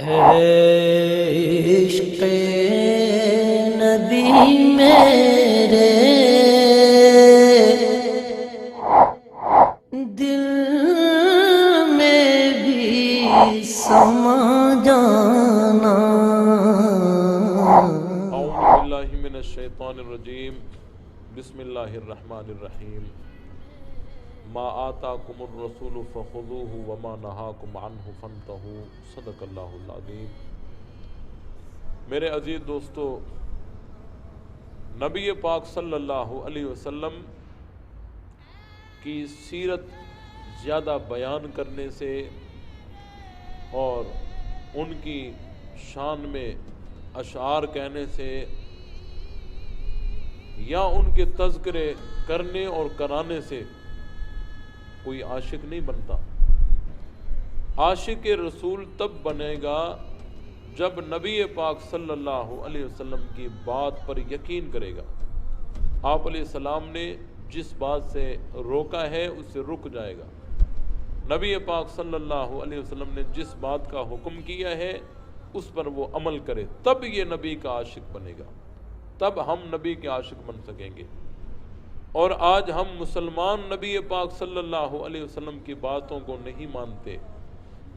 عشق نبی میرے دل میں بھی سما جانا۔ اعوذ باللہ من الشیطان الرجیم، بسم اللہ الرحمن الرحیم۔ ما آتاکم الرسول فخذوہ وما نہاکم عنہ فانتہوا، صدق اللہ العظیم۔ میرے عزیز دوستو، نبی پاک صلی اللہ علیہ وسلم کی سیرت زیادہ بیان کرنے سے اور ان کی شان میں اشعار کہنے سے یا ان کے تذکرے کرنے اور کرانے سے کوئی عاشق نہیں بنتا۔ عاشق رسول تب بنے گا جب نبی پاک صلی اللہ علیہ وسلم کی بات پر یقین کرے گا۔ آپ علیہ السلام نے جس بات سے روکا ہے اس سے رک جائے گا۔ نبی پاک صلی اللہ علیہ وسلم نے جس بات کا حکم کیا ہے اس پر وہ عمل کرے، تب یہ نبی کا عاشق بنے گا، تب ہم نبی کے عاشق بن سکیں گے۔ اور آج ہم مسلمان نبی پاک صلی اللہ علیہ وسلم کی باتوں کو نہیں مانتے۔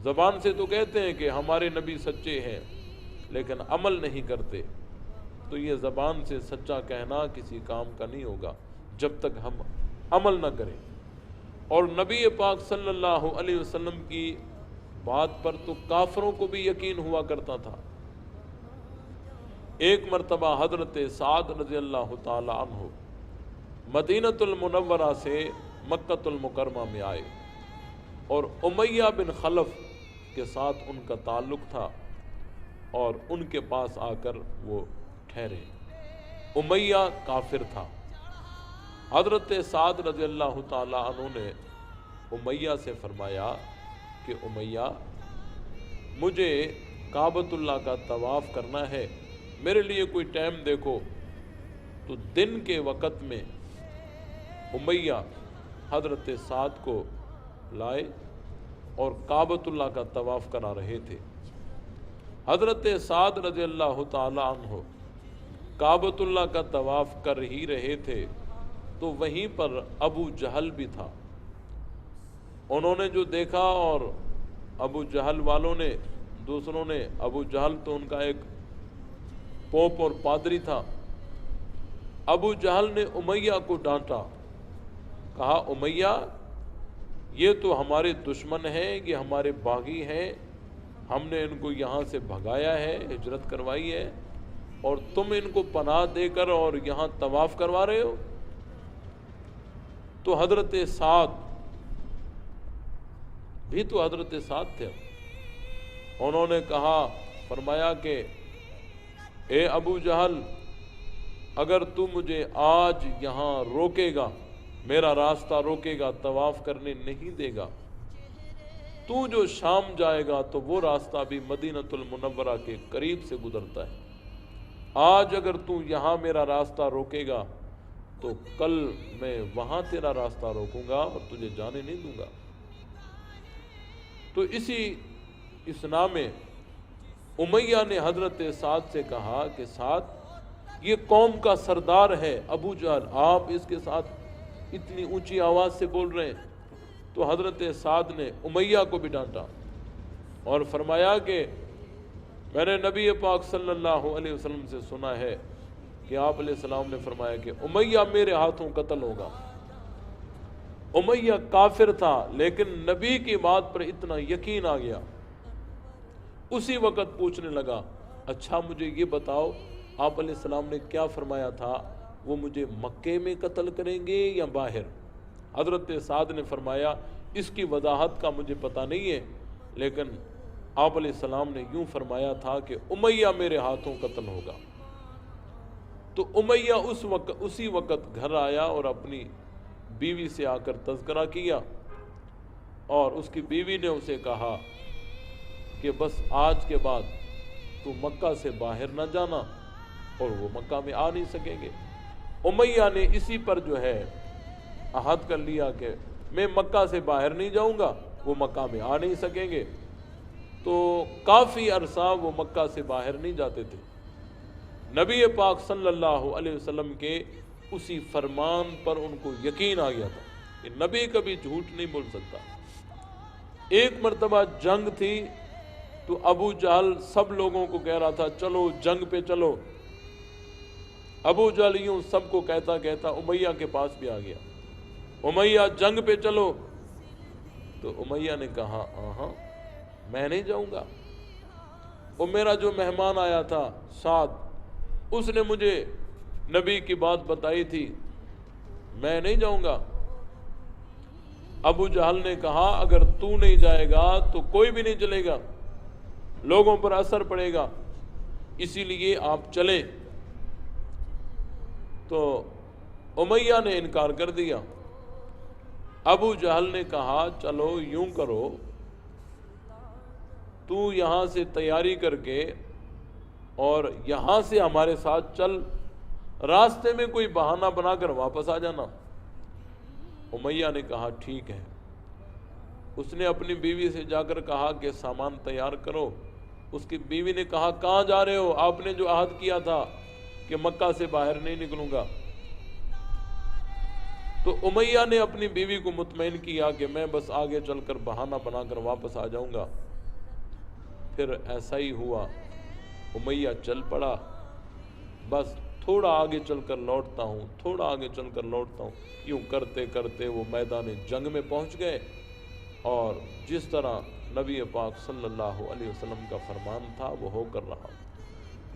زبان سے تو کہتے ہیں کہ ہمارے نبی سچے ہیں، لیکن عمل نہیں کرتے۔ تو یہ زبان سے سچا کہنا کسی کام کا نہیں ہوگا جب تک ہم عمل نہ کریں۔ اور نبی پاک صلی اللہ علیہ وسلم کی بات پر تو کافروں کو بھی یقین ہوا کرتا تھا۔ ایک مرتبہ حضرت سعد رضی اللہ تعالی عنہ مدینۃ المنورہ سے مکۃ المکرمہ میں آئے اور امیہ بن خلف کے ساتھ ان کا تعلق تھا اور ان کے پاس آ کر وہ ٹھہرے۔ امیہ کافر تھا۔ حضرت سعد رضی اللہ تعالی عنہ نے امیہ سے فرمایا کہ امیہ، مجھے کعبۃ اللہ کا طواف کرنا ہے، میرے لیے کوئی ٹائم دیکھو۔ تو دن کے وقت میں امیہ حضرت سعد کو لائے اور کعبۃ اللہ کا طواف کرا رہے تھے۔ حضرت سعد رضی اللہ تعالی عنہ کعبۃ اللہ کا طواف کر ہی رہے تھے تو وہیں پر ابو جہل بھی تھا۔ انہوں نے جو دیکھا، اور ابو جہل والوں نے، دوسروں نے، ابو جہل تو ان کا ایک پوپ اور پادری تھا، ابو جہل نے امیہ کو ڈانٹا، کہا امیہ یہ تو ہمارے دشمن ہیں، یہ ہمارے باغی ہیں، ہم نے ان کو یہاں سے بھگایا ہے، ہجرت کروائی ہے، اور تم ان کو پناہ دے کر اور یہاں طواف کروا رہے ہو۔ تو حضرت سعد بھی تو حضرت سعد تھے، انہوں نے کہا، فرمایا کہ اے ابو جہل، اگر تو مجھے آج یہاں روکے گا، میرا راستہ روکے گا، طواف کرنے نہیں دے گا، تو جو شام جائے گا تو وہ راستہ بھی مدینۃ المنورہ کے قریب سے گزرتا ہے۔ آج اگر تو یہاں میرا راستہ روکے گا تو کل میں وہاں تیرا راستہ روکوں گا اور تجھے جانے نہیں دوں گا۔ تو اسی اسنا میں امیہ نے حضرت سعد سے کہا کہ سعد، یہ قوم کا سردار ہے ابو جہل، آپ اس کے ساتھ اتنی اونچی آواز سے بول رہے ہیں۔ تو حضرت سعد نے امیہ کو بھی ڈانٹا اور فرمایا کہ میں نے نبی پاک صلی اللہ علیہ وسلم سے سنا ہے کہ آپ علیہ السلام نے فرمایا کہ امیہ میرے ہاتھوں قتل ہوگا۔ امیہ کافر تھا لیکن نبی کی بات پر اتنا یقین آ گیا، اسی وقت پوچھنے لگا، اچھا مجھے یہ بتاؤ آپ علیہ السلام نے کیا فرمایا تھا، وہ مجھے مکے میں قتل کریں گے یا باہر؟ حضرت سعد نے فرمایا اس کی وضاحت کا مجھے پتہ نہیں ہے، لیکن آپ علیہ السلام نے یوں فرمایا تھا کہ امیہ میرے ہاتھوں قتل ہوگا۔ تو امیہ اسی وقت گھر آیا اور اپنی بیوی سے آ کر تذکرہ کیا، اور اس کی بیوی نے اسے کہا کہ بس آج کے بعد تو مکہ سے باہر نہ جانا، اور وہ مکہ میں آ نہیں سکیں گے۔ امیہ نے اسی پر جو ہے عہد کر لیا کہ میں مکہ سے باہر نہیں جاؤں گا، وہ مکہ میں آ نہیں سکیں گے۔ تو کافی عرصہ وہ مکہ سے باہر نہیں جاتے تھے۔ نبی پاک صلی اللہ علیہ وسلم کے اسی فرمان پر ان کو یقین آ گیا تھا کہ نبی کبھی جھوٹ نہیں بول سکتا۔ ایک مرتبہ جنگ تھی تو ابو جہل سب لوگوں کو کہہ رہا تھا چلو جنگ پہ چلو۔ ابو جہل یوں سب کو کہتا کہتا امیہ کے پاس بھی آ گیا، امیہ جنگ پہ چلو۔ تو امیہ نے کہا ہاں میں نہیں جاؤں گا، وہ میرا جو مہمان آیا تھا سعد اس نے مجھے نبی کی بات بتائی تھی، میں نہیں جاؤں گا۔ ابو جہل نے کہا اگر تو نہیں جائے گا تو کوئی بھی نہیں چلے گا، لوگوں پر اثر پڑے گا، اسی لیے آپ چلیں۔ تو امیہ نے انکار کر دیا۔ ابو جہل نے کہا چلو یوں کرو، تو یہاں سے تیاری کر کے اور یہاں سے ہمارے ساتھ چل، راستے میں کوئی بہانہ بنا کر واپس آ جانا۔ امیہ نے کہا ٹھیک ہے۔ اس نے اپنی بیوی سے جا کر کہا کہ سامان تیار کرو۔ اس کی بیوی نے کہا کہاں جا رہے ہو؟ آپ نے جو عہد کیا تھا کہ مکہ سے باہر نہیں نکلوں گا۔ تو امیہ نے اپنی بیوی کو مطمئن کیا کہ میں بس آگے چل کر بہانہ بنا کر واپس آ جاؤں گا۔ پھر ایسا ہی ہوا، امیہ چل پڑا، بس تھوڑا آگے چل کر لوٹتا ہوں، تھوڑا آگے چل کر لوٹتا ہوں، یوں کرتے کرتے وہ میدان جنگ میں پہنچ گئے، اور جس طرح نبی پاک صلی اللہ علیہ وسلم کا فرمان تھا وہ ہو کر رہا۔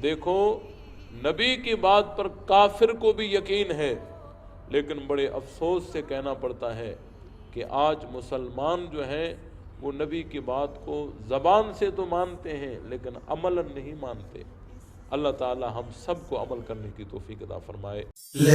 دیکھو نبی کی بات پر کافر کو بھی یقین ہے، لیکن بڑے افسوس سے کہنا پڑتا ہے کہ آج مسلمان جو ہیں وہ نبی کی بات کو زبان سے تو مانتے ہیں لیکن عملاً نہیں مانتے۔ اللہ تعالی ہم سب کو عمل کرنے کی توفیق عطا فرمائے۔ لا